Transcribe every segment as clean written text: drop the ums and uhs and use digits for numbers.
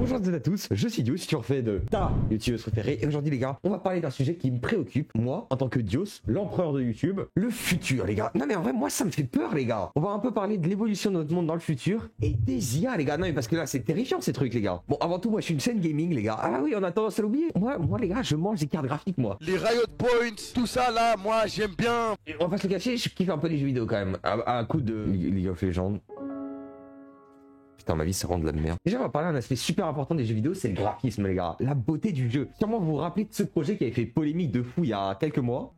Bonjour à tous, je suis Dios, tu refais de ta youtubeuse préférée. Et aujourd'hui les gars, on va parler d'un sujet qui me préoccupe, moi, en tant que Dios, l'empereur de YouTube, le futur les gars. Non mais en vrai, moi ça me fait peur les gars. On va un peu parler de l'évolution de notre monde dans le futur et des IA les gars. Non mais parce que là c'est terrifiant ces trucs les gars. Bon avant tout, moi je suis une chaîne gaming les gars. Ah oui, on a tendance à l'oublier. Moi les gars, je mange des cartes graphiques moi. Les Riot Points, tout ça là, moi j'aime bien. Et on va pas se le cacher, je kiffe un peu les jeux vidéo quand même. À coup de League of Legends. Putain, ma vie, ça rend de la merde. Déjà, on va parler d'un aspect super important des jeux vidéo, c'est le graphisme, les gars. La beauté du jeu. Sûrement, vous vous rappelez de ce projet qui avait fait polémique de fou il y a quelques mois.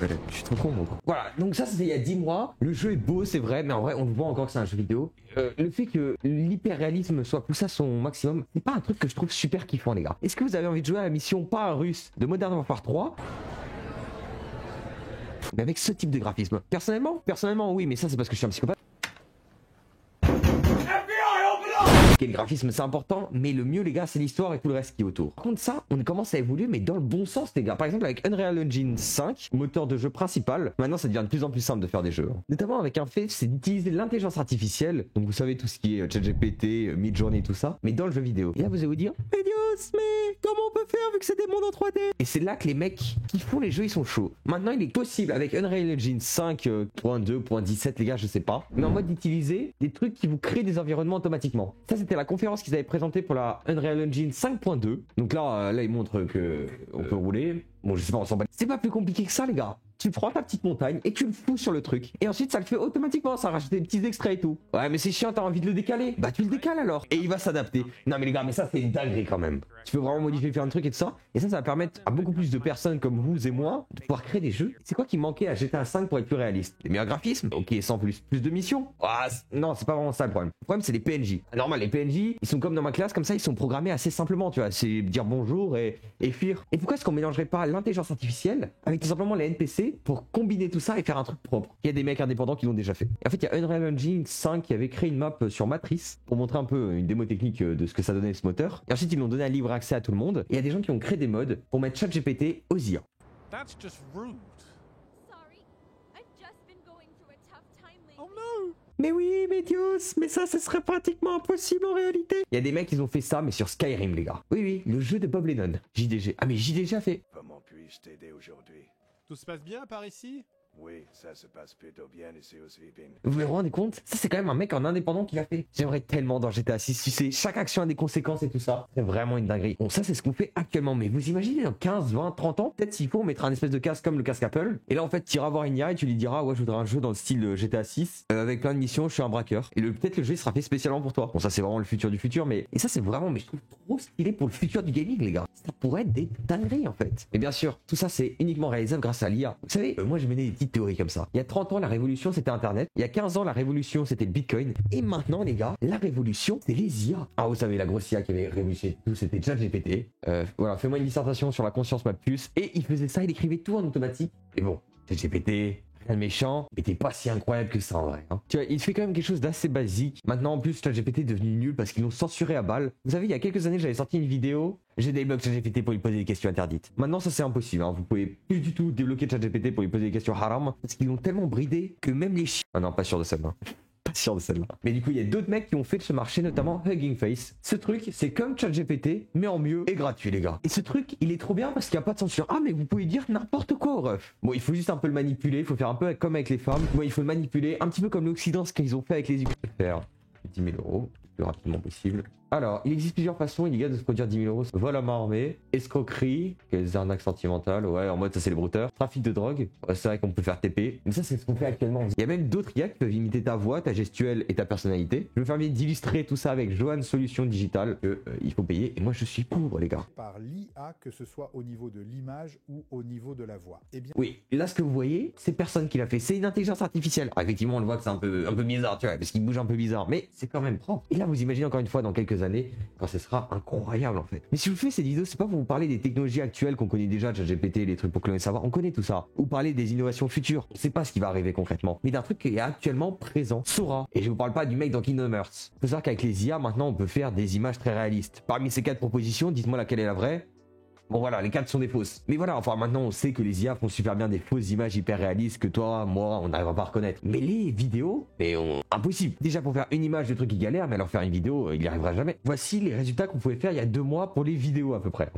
Je suis trop con, moi. Voilà, donc ça, c'était il y a 10 mois. Le jeu est beau, c'est vrai, mais en vrai, on le voit encore que c'est un jeu vidéo. Le fait que l'hyper-réalisme soit poussé à son maximum, c'est pas un truc que je trouve super kiffant, les gars. Est-ce que vous avez envie de jouer à la mission pas russe de Modern Warfare 3 mais avec ce type de graphisme? Personnellement oui, mais ça c'est parce que je suis un psychopathe. Le graphisme c'est important, mais le mieux les gars c'est l'histoire et tout le reste qui est autour. Par contre ça, on commence à évoluer mais dans le bon sens les gars. Par exemple avec Unreal Engine 5, moteur de jeu principal, maintenant ça devient de plus en plus simple de faire des jeux. Notamment avec un fait, c'est d'utiliser l'intelligence artificielle, donc vous savez tout ce qui est ChatGPT, Midjourney, tout ça, mais dans le jeu vidéo. Et là vous allez vous dire, mais Dios, mais comment on peut faire vu que c'est des mondes en 3D? Et c'est là que les mecs qui font les jeux ils sont chauds. Maintenant il est possible avec Unreal Engine 5.2.17 les gars, je sais pas, mais en mode d'utiliser des trucs qui vous créent des environnements automatiquement. Ça c'était la conférence qu'ils avaient présentée pour la Unreal Engine 5.2. Donc là ils montrent que on peut rouler. Bon je sais pas, on s'en bat. C'est pas plus compliqué que ça les gars. Tu prends ta petite montagne et tu le fous sur le truc. Et ensuite ça le fait automatiquement, ça rajoute des petits extraits et tout. Ouais mais c'est chiant, t'as envie de le décaler. Bah tu le décales alors. Et il va s'adapter. Non mais les gars, mais ça c'est une dinguerie quand même. Tu peux vraiment modifier, faire un truc et tout ça. Et ça va permettre à beaucoup plus de personnes comme vous et moi de pouvoir créer des jeux. C'est quoi qui manquait à GTA 5 pour être plus réaliste? Les meilleurs graphismes. Ok, sans plus de missions. Ah, non, c'est pas vraiment ça le problème. Le problème c'est les PNJ. Normal, les PNJ, ils sont comme dans ma classe, comme ça ils sont programmés assez simplement, tu vois. C'est dire bonjour et fuir. Et pourquoi est-ce qu'on mélangerait pas l'intelligence artificielle avec tout simplement les NPC pour combiner tout ça et faire un truc propre? Il y a des mecs indépendants qui l'ont déjà fait. Et en fait, il y a Unreal Engine 5 qui avait créé une map sur Matrice pour montrer un peu une démo technique de ce que ça donnait ce moteur. Et ensuite, ils l'ont donné à libre accès à tout le monde. Et il y a des gens qui ont créé des mods pour mettre ChatGPT aux IA. That's just rude. Sorry, I've just been going through a tough time lately. Oh no. Mais oui, mais Dios, mais ça, ce serait pratiquement impossible en réalité. Il y a des mecs qui ont fait ça, mais sur Skyrim, les gars. Oui, le jeu de Bob Lennon. JDG. Ah, mais JDG a fait. Comment puis-je t'aider aujourd'hui? Tout se passe bien par ici? Oui, ça se passe plutôt bien ici aussi, Pin. Vous vous rendez compte? Ça, c'est quand même un mec en indépendant qui l'a fait. J'aimerais tellement dans GTA 6, tu sais, chaque action a des conséquences et tout ça. C'est vraiment une dinguerie. Bon, ça, c'est ce qu'on fait actuellement. Mais vous imaginez, dans 15, 20, 30 ans, peut-être s'il faut, on mettra un espèce de casque comme le casque Apple. Et là, en fait, tu iras voir une IA et tu lui diras, ouais, je voudrais un jeu dans le style GTA 6, avec plein de missions, je suis un braqueur. Et peut-être le jeu il sera fait spécialement pour toi. Bon, ça, c'est vraiment le futur du futur, mais. Et ça, c'est vraiment, mais je trouve trop stylé pour le futur du gaming, les gars. Ça pourrait être des dingueries, en fait. Mais bien sûr, tout ça, c'est uniquement réalisable grâce à l'IA. Vous savez, moi, je menais des petites théories comme ça. Il y a 30 ans, la révolution, c'était Internet. Il y a 15 ans, la révolution, c'était le Bitcoin. Et maintenant, les gars, la révolution, c'est les IA. Ah, vous savez, la grosse IA qui avait révolutionné tout, c'était ChatGPT. Voilà, fais-moi une dissertation sur la conscience ma puce. Et il faisait ça, il écrivait tout en automatique. Et bon, ChatGPT, rien de méchant, mais t'es pas si incroyable que ça en vrai. Hein. Tu vois, il fait quand même quelque chose d'assez basique. Maintenant, en plus, ChatGPT est devenu nul parce qu'ils l'ont censuré à balle. Vous savez, il y a quelques années, j'avais sorti une vidéo. J'ai débloqué ChatGPT pour lui poser des questions interdites. Maintenant, ça c'est impossible. Hein. Vous pouvez plus du tout débloquer ChatGPT pour lui poser des questions haram parce qu'ils l'ont tellement bridé que même les chiens. Ah non, pas sûr de celle-là. Pas sûr de celle-là. Mais du coup, il y a d'autres mecs qui ont fait de ce marché, notamment Hugging Face. Ce truc, c'est comme ChatGPT, mais en mieux et gratuit, les gars. Et ce truc, il est trop bien parce qu'il n'y a pas de censure. Ah, mais vous pouvez dire n'importe quoi au ref. Bon, il faut juste un peu le manipuler. Il faut faire un peu comme avec les femmes. Bon, il faut le manipuler un petit peu comme l'Occident, ce qu'ils ont fait avec les Ukrainiens. Faire 10 000 euros le plus rapidement possible. Alors, il existe plusieurs façons illégales de se produire 10 000 euros. Vol à main armée, escroquerie, des arnaques sentimentales, ouais, en mode ça c'est les brouteurs, trafic de drogue, ouais, c'est vrai qu'on peut faire TP, mais ça c'est ce qu'on fait actuellement. Il y a même d'autres IA qui peuvent imiter ta voix, ta gestuelle et ta personnalité. Je me permets d'illustrer tout ça avec Johan Solution Digitale, que il faut payer, et moi je suis pauvre les gars. Par l'IA, que ce soit au niveau de l'image ou au niveau de la voix. Eh bien, oui, là ce que vous voyez, c'est personne qui l'a fait, c'est une intelligence artificielle. Alors, effectivement on le voit que c'est un peu bizarre, tu vois, parce qu'il bouge un peu bizarre, mais c'est quand même propre. Et là vous imaginez encore une fois dans quelques années, quand ce sera incroyable en fait. Mais si je vous fais cette vidéo, c'est pas pour vous parler des technologies actuelles qu'on connaît déjà, ChatGPT, les trucs pour cloner le savoir, on connaît tout ça. Ou parler des innovations futures, on sait pas ce qui va arriver concrètement, mais d'un truc qui est actuellement présent, Sora. Et je vous parle pas du mec dans Kingdom Hearts. Faut savoir qu'avec les IA maintenant on peut faire des images très réalistes. Parmi ces 4 propositions, dites-moi laquelle est la vraie. Bon voilà, les 4 sont des fausses. Mais voilà, enfin maintenant on sait que les IA font super bien des fausses images hyper réalistes que toi, moi, on n'arrivera pas à reconnaître. Mais les vidéos, impossible. Déjà pour faire une image de truc qui galère, mais alors faire une vidéo, il n'y arrivera jamais. Voici les résultats qu'on pouvait faire il y a 2 mois pour les vidéos à peu près.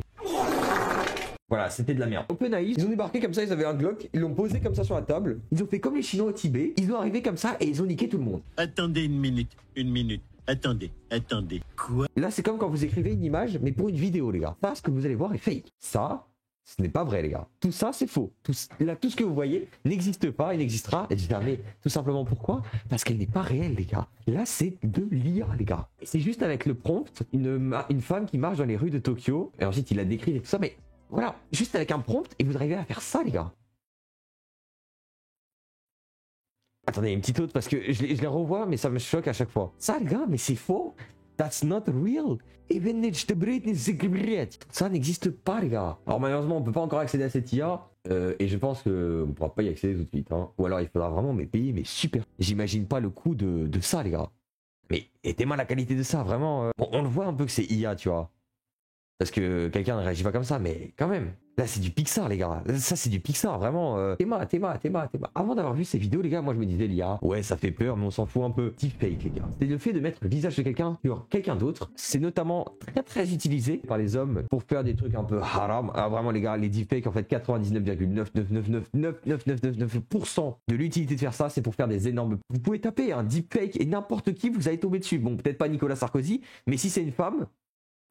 Voilà, c'était de la merde. OpenAI, ils ont débarqué comme ça, ils avaient un Glock, ils l'ont posé comme ça sur la table, ils ont fait comme les Chinois au Tibet, ils ont arrivé comme ça et ils ont niqué tout le monde. Attendez une minute. Attendez. Quoi? Là, c'est comme quand vous écrivez une image, mais pour une vidéo, les gars. Ça, ce que vous allez voir est fake. Ça, ce n'est pas vrai, les gars. Tout ça, c'est faux. Tout ce que vous voyez n'existe pas, il n'existera jamais. Tout simplement pourquoi? Parce qu'elle n'est pas réelle, les gars. Là, c'est de l'IA, les gars. C'est juste avec le prompt, une femme qui marche dans les rues de Tokyo, et ensuite il la décrit et tout ça, mais voilà, juste avec un prompt, et vous arrivez à faire ça, les gars. Attendez, une petite autre, parce que je les revois, mais ça me choque à chaque fois. Ça, les gars, mais c'est faux. That's not real. Ça n'existe pas, les gars. Alors malheureusement, on peut pas encore accéder à cette IA, et je pense qu'on pourra pas y accéder tout de suite. Hein. Ou alors il faudra vraiment payer, mais super. J'imagine pas le coût de ça, les gars. Mais était-moi la qualité de ça, vraiment. Bon, on le voit un peu que c'est IA, tu vois. Parce que quelqu'un ne réagit pas comme ça, mais quand même. Là, c'est du Pixar, les gars. Ça, c'est du Pixar, vraiment. Théma. Avant d'avoir vu ces vidéos, les gars, moi, je me disais, l'IA, ouais, ça fait peur, mais on s'en fout un peu. Deepfake, les gars. C'est le fait de mettre le visage de quelqu'un sur quelqu'un d'autre. C'est notamment très utilisé par les hommes pour faire des trucs un peu haram. Alors, vraiment, les gars, les deepfakes, en fait, 99,9999999% de l'utilité de faire ça, c'est pour faire des énormes... Vous pouvez taper un deepfake et n'importe qui, vous allez tomber dessus. Bon, peut-être pas Nicolas Sarkozy, mais si c'est une femme...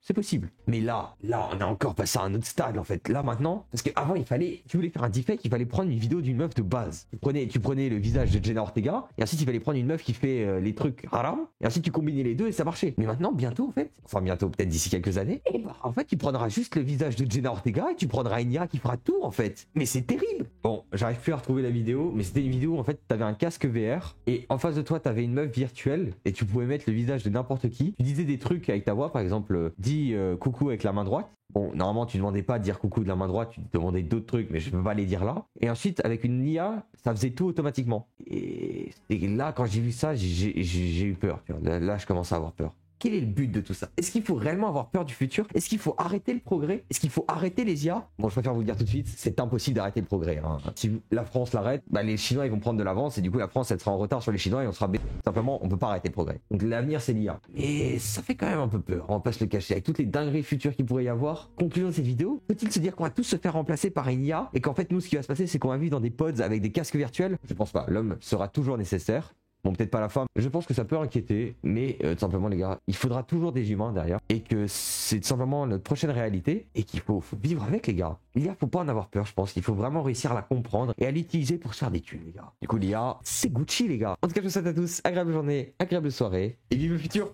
c'est possible. Mais là, on a encore passé à un autre stade, en fait. Là, maintenant, parce qu'avant, tu voulais faire un deepfake, il fallait prendre une vidéo d'une meuf de base. Tu prenais le visage de Jenna Ortega, et ensuite, il fallait prendre une meuf qui fait les trucs haram, et ensuite, tu combinais les deux et ça marchait. Mais maintenant, bientôt, en fait, peut-être d'ici quelques années, et bah, en fait, tu prendras juste le visage de Jenna Ortega, et tu prendras une IA qui fera tout, en fait. Mais c'est terrible. Bon, j'arrive plus à retrouver la vidéo, mais c'était une vidéo où, en fait, t'avais un casque VR, et en face de toi, t'avais une meuf virtuelle, et tu pouvais mettre le visage de n'importe qui. Tu disais des trucs avec ta voix, par exemple, dis coucou avec la main droite. Bon, normalement, tu demandais pas de dire coucou de la main droite, tu demandais d'autres trucs, mais je peux pas les dire là. Et ensuite, avec une IA, ça faisait tout automatiquement. Et là, quand j'ai vu ça, j'ai eu peur. Tu vois. Là, je commence à avoir peur. Quel est le but de tout ça? Est-ce qu'il faut réellement avoir peur du futur? Est-ce qu'il faut arrêter le progrès? Est-ce qu'il faut arrêter les IA? Bon, je préfère vous le dire tout de suite, c'est impossible d'arrêter le progrès. Hein. Si la France l'arrête, bah, les Chinois ils vont prendre de l'avance et du coup la France elle sera en retard sur les Chinois et on sera simplement on peut pas arrêter le progrès. Donc l'avenir c'est l'IA. Mais ça fait quand même un peu peur, on va pas se le cacher. Avec toutes les dingueries futures qu'il pourrait y avoir, conclusion de cette vidéo, peut-il se dire qu'on va tous se faire remplacer par une IA et qu'en fait nous ce qui va se passer c'est qu'on va vivre dans des pods avec des casques virtuels? Je pense pas, l'homme sera toujours nécessaire. Bon, peut-être pas la femme. Je pense que ça peut inquiéter, mais tout simplement, les gars, il faudra toujours des humains derrière et que c'est tout simplement notre prochaine réalité et qu'il faut vivre avec, les gars. L'IA, faut pas en avoir peur, je pense. Il faut vraiment réussir à la comprendre et à l'utiliser pour se faire des thunes, les gars. Du coup, l'IA, c'est Gucci, les gars. En tout cas, je vous souhaite à tous agréable journée, agréable soirée et vive le futur!